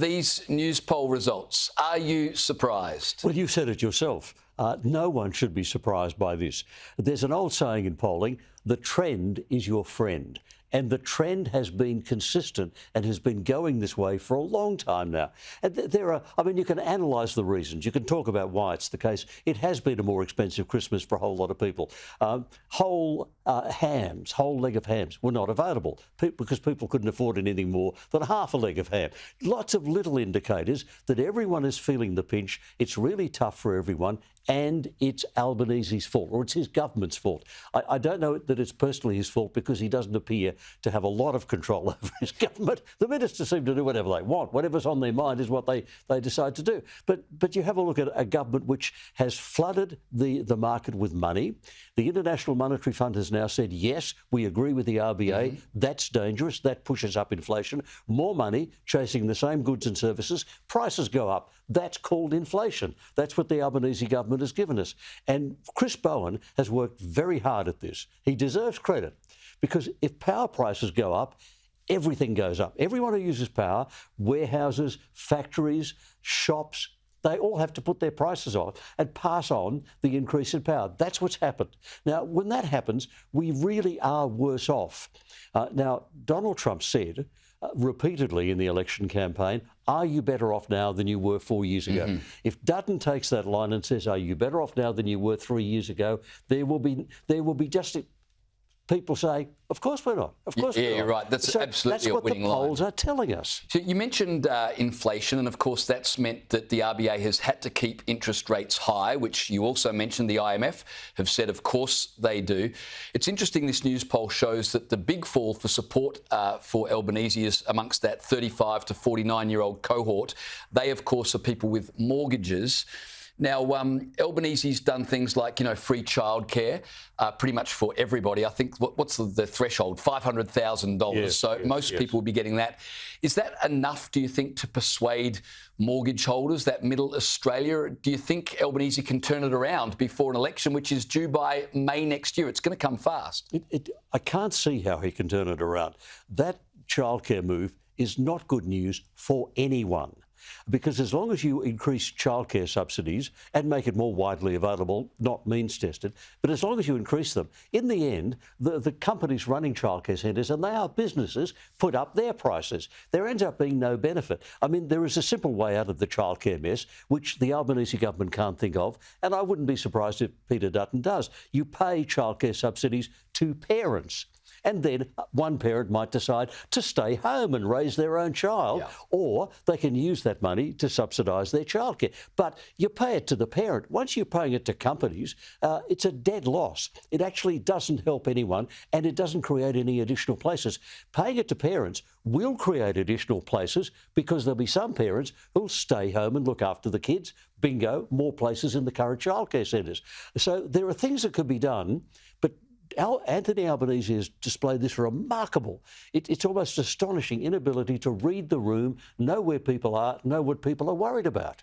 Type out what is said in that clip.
These news poll results, are you surprised? Well, you said it yourself. No one should be surprised by this. There's an old saying in polling, the trend is your friend. And the trend has been consistent and has been going this way for a long time now. And you can analyse the reasons. You can talk about why it's the case. It has been a more expensive Christmas for a whole lot of people. Whole leg of hams were not available because people couldn't afford anything more than half a leg of ham. Lots of little indicators that everyone is feeling the pinch. It's really tough for everyone. And it's Albanese's fault, or it's his government's fault. I don't know that it's personally his fault because he doesn't appear to have a lot of control over his government. The ministers seem to do whatever they want. Whatever's on their mind is what they decide to do. But you have a look at a government which has flooded the market with money. The International Monetary Fund has now said, yes, we agree with the RBA. That's dangerous. That pushes up inflation. More money chasing the same goods and services. Prices go up. That's called inflation. That's what the Albanese government has given us. And Chris Bowen has worked very hard at this. He deserves credit because if power prices go up, everything goes up. Everyone who uses power, warehouses, factories, shops, they all have to put their prices on and pass on the increase in power. That's what's happened. Now, when that happens, we really are worse off. Now, Donald Trump said repeatedly in the election campaign, are you better off now than you were 4 years ago? If Dutton takes that line and says, are you better off now than you were 3 years ago, there will be just people say, of course we're not. Of course we're not. You're right. That's absolutely a winning line. That's what the polls are telling us. So you mentioned inflation, and of course that's meant that the RBA has had to keep interest rates high, which you also mentioned the IMF have said, of course they do. It's interesting, this news poll shows that the big fall for support for Albanese is amongst that 35 to 49-year-old cohort. They, of course, are people with mortgages. Now, Albanese's done things like, free childcare, pretty much for everybody. I think, what's the threshold? $500,000. Yes, so most people will be getting that. Is that enough, do you think, to persuade mortgage holders, that middle Australia? Do you think Albanese can turn it around before an election, which is due by May next year? It's going to come fast. I can't see how he can turn it around. That childcare move is not good news for anyone. Because as long as you increase childcare subsidies and make it more widely available, not means tested, but as long as you increase them, in the end, the companies running childcare centres, and they are businesses, put up their prices. There ends up being no benefit. I mean, there is a simple way out of the childcare mess, which the Albanese government can't think of, and I wouldn't be surprised if Peter Dutton does. You pay childcare subsidies to parents. And then one parent might decide to stay home and raise their own child, or they can use that money to subsidise their childcare. But you pay it to the parent. Once you're paying it to companies, it's a dead loss. It actually doesn't help anyone, and it doesn't create any additional places. Paying it to parents will create additional places because there'll be some parents who'll stay home and look after the kids. Bingo, more places in the current childcare centres. So there are things that could be done, but Anthony Albanese has displayed this remarkable, it's almost astonishing inability to read the room, know where people are, know what people are worried about.